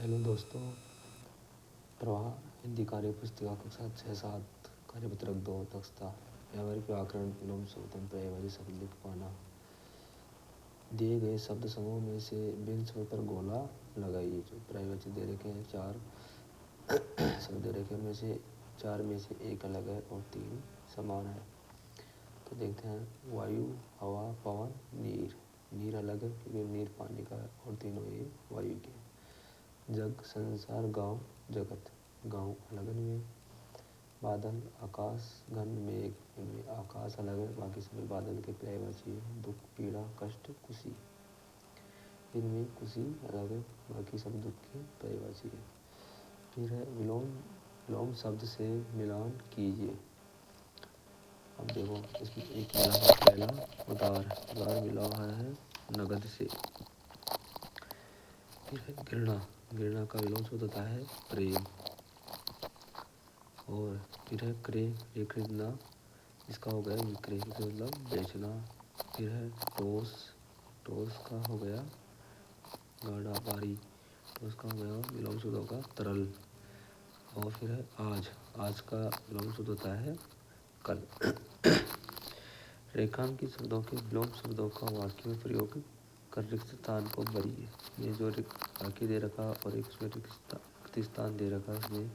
Hello दोस्तों। प्रवाह हिंदी कार्य पुस्तिका कक्षा 6-7 कार्यपत्रक 2 दक्षता व्यावहारिक व्याकरण विलोम शोधन पर्यायवाची शब्द लिख पाना। दिए गए शब्द समूह में से बिन शब्द पर गोला लगाइए। जो पर्यायवाची दे रखे हैं 4 शब्द दे रखे में से 4 में से एक अलग है और 3 समान है। तो देखते हैं वायु, हवा, पवन, नीर। नीर अलग है क्योंकि नीर पानी का है और तीनों ये वायु के। जग, संसार, गांव, जगत। गांव अलग है। बादल, आकाश, घन, मेघ। इनमें आकाश अलग है, बाकी सभी बादल के पर्यायवाची है। दुख, पीड़ा, कष्ट, खुशी। इनमें खुशी अलग है, बाकी सब दुख के पर्यायवाची है। फिर है विलोम। विलोम शब्द से मिलान कीजिए। अब देखो इसमें एक मिला है पहला उदार। उदार मिला है नगद से। फिर है घृणा। घृणा का विलोम शब्द होता है प्रेम। और फिर है क्रय, खरीदना। इसका हो गया विक्रय, मतलब बेचना। फिर है टोस। टोस का हो गया गाढ़ा भारी। टोस का हो गया विलोम शब्द होगा तरल। और फिर है आज। आज का विलोम शब्द होता है कल। रेखांकित शब्दों के विलोम शब्दों का वाक्य में प्रयोग कर रिक्त स्थान को भरिए। ये जो वाक्य दे रखा और एक रिक्त स्थान दे रखा, इसमें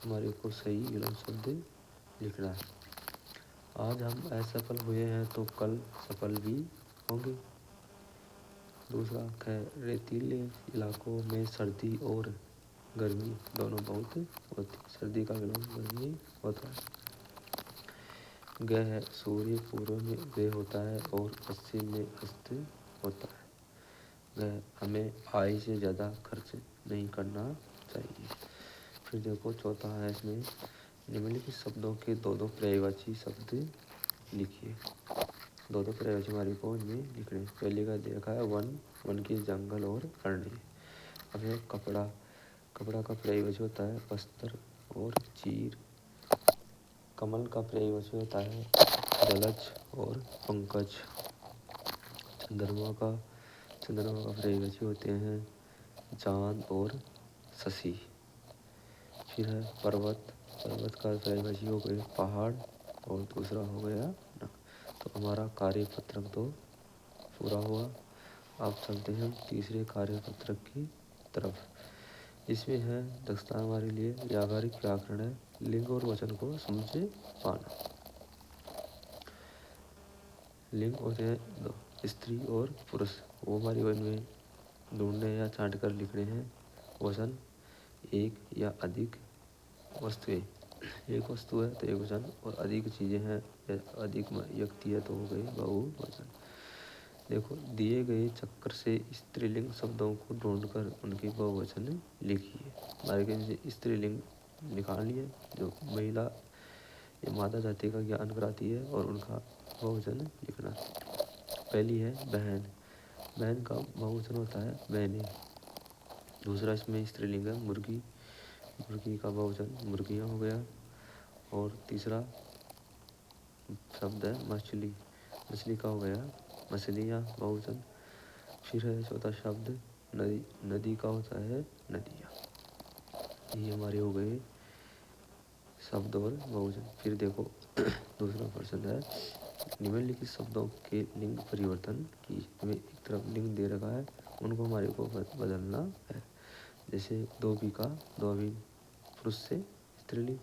हमारे को सही विलोम शब्द लिखना है। आज हम असफल हुए हैं तो कल सफल भी होंगे। दूसरा है रेतीले इलाकों में सर्दी और गर्मी दोनों बहुत होती। सर्दी का विलोम गर्मी होता है। गह है सूर्य पूर्व में उदय होता है और पश्चिम में अस्त होता है। गह हमें आय से ज़्यादा खर्च नहीं करना चाहिए। फिर देखो चौथा है, इसमें निम्नलिखित शब्दों के दो पर्यायवाची शब्द लिखिए। दो पर्यायवाची हमारे को इनमें लिखने। पहले का देखा है वन। वन के जंगल और अरण्य। अब है कपड़ा। कपड़ा का पर्यायवाची होता है वस्त्र और चीर। कमल का पर्यायवाची होता है जलज और पंकज। चंद्रमा का पर्यायवाची होते हैं चांद और शशि। फिर है पर्वत। पर्वत का पर्यायवाची हो गए पहाड़ और दूसरा हो गया नग। तो हमारा कार्यपत्रक तो पूरा हुआ। अब चलते हैं तीसरे कार्यपत्रक की तरफ। इसमें है दक्षता हमारे लिए व्यावहारिक व्याकरण है। लिंग और वचन को समझे पाना। लिंग होते हैं दो, स्त्री और पुरुष। वो हमारी वन में ढूंढने या छांट कर लिखने हैं। वचन एक या अधिक वस्तुएं। एक वस्तु है तो एक वचन, और अधिक चीजें हैं या अधिक व्यक्ति है तो हो गए बहुवचन। देखो दिए गए चक्र से स्त्रीलिंग शब्दों को ढूंढकर उनके बहुवचन लिखिए। हमारे के स्त्रीलिंग निकाल लिए जो महिला या माता जाति का ज्ञान कराती है और उनका बहुवचन लिखना। पहली है बहन। बहन का बहुवचन होता है बहनें। दूसरा इसमें स्त्रीलिंग है मुर्गी। मुर्गी का बहुवचन मुर्गियाँ हो गया। और तीसरा शब्द है मछली। मछली का हो गया मछलियाँ बहुवचन। फिर है चौथा शब्द नदी। नदी का होता है नदियाँ। ये हमारे हो गए शब्द और बहुवचन। फिर देखो दूसरा प्रश्न है निम्नलिखित शब्दों के लिंग परिवर्तन की। हमें एक तरफ लिंग दे रखा है, उनको हमारे को बदलना है। जैसे धोबी का धोबी पुरुष से स्त्रीलिंग।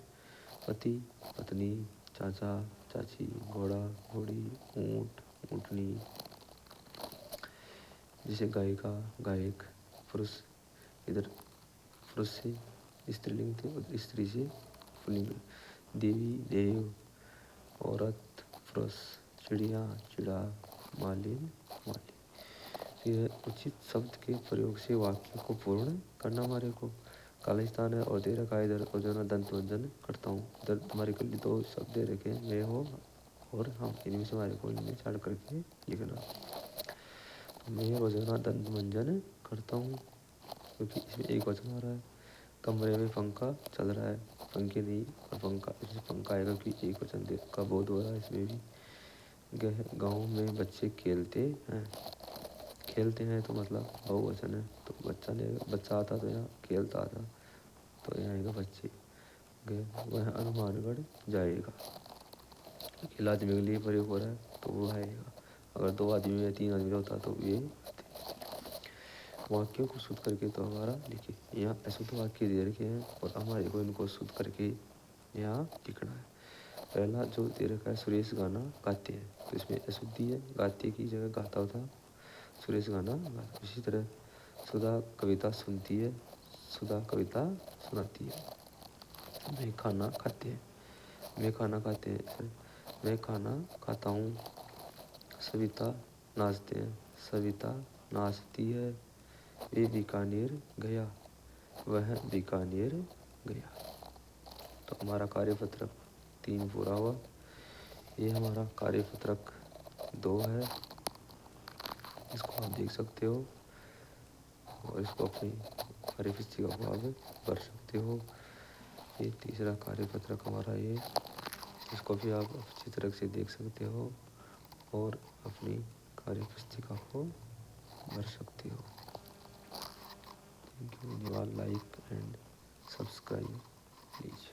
पति पत्नी, चाचा चाची, घोड़ा घोड़ी, ऊँट ऊँटनी। जैसे गायिका गायक पुरुष, इधर पुरुष से स्त्रीलिंग थे उधर स्त्री से पुल्लिंग। देवी देव, औरत पुरुष, चिड़िया चिड़ा, मालिन माली। फिर उचित शब्द के प्रयोग से वाक्य को पूर्ण करना। हमारे को खालिस्तान है और दे रखा है इधर रोजाना दंत मंजन करता हूँ। इधर तुम्हारे को दो शब्द दे रखे मैं हो और हम, इनमें से हमारे को इनमें छाड़ करके लिखना। मैं रोजाना दंत मंजन करता हूँ क्योंकि इसमें एक वचन आ रहा है। कमरे में पंखा चल रहा है, पंखे नहीं और पंखा, इसमें पंखा आएगा क्योंकि एक वचन का बोध हो रहा है इसमें भी। गाँव में बच्चे खेलते हैं। खेलते हैं तो मतलब बहुवचन है, तो बच्चा आता तो यहाँ खेलता आता, तो यहाँ आएगा बच्चे गए। वह हनुमानगढ़ जाएगा। अकेला आदमी के लिए प्रयोग हो रहा है तो वो आएगा। अगर 2 आदमी या 3 आदमी होता तो ये वाक्यों को शुद्ध करके तो हमारा लिखे। यहाँ अशुद्ध वाक्य दे रखे हैं और हमारे को इनको शुद्ध करके यहाँ लिखना है। पहला जो दे रखा है, सुरेश गाना गाते हैं, तो इसमें अशुद्धि है, गाते की जगह गाता होता, सुरेश गाना गाता। इसी तरह सुधा कविता सुनती है, सुधा कविता सुनाती है। मैं खाना खाते हैं, मैं खाना खाते हैं, मैं खाना खाता हूँ। सविता नाचते हैं, सविता नाचती है। वे बीकानेर गया, वह बीकानेर गया। तो हमारा कार्यपत्रक 3 पूरा हुआ। ये हमारा कार्यपत्रक 2 है, इसको आप देख सकते हो और इसको अपनी कार्यपुस्तिका को आप भर सकते हो। ये तीसरा कार्यपत्रक हमारा ये, इसको भी आप अच्छी तरह से देख सकते हो और अपनी कार्यपुस्तिका को भर सकते हो। Thank you. धन्यवाद। Like and subscribe please.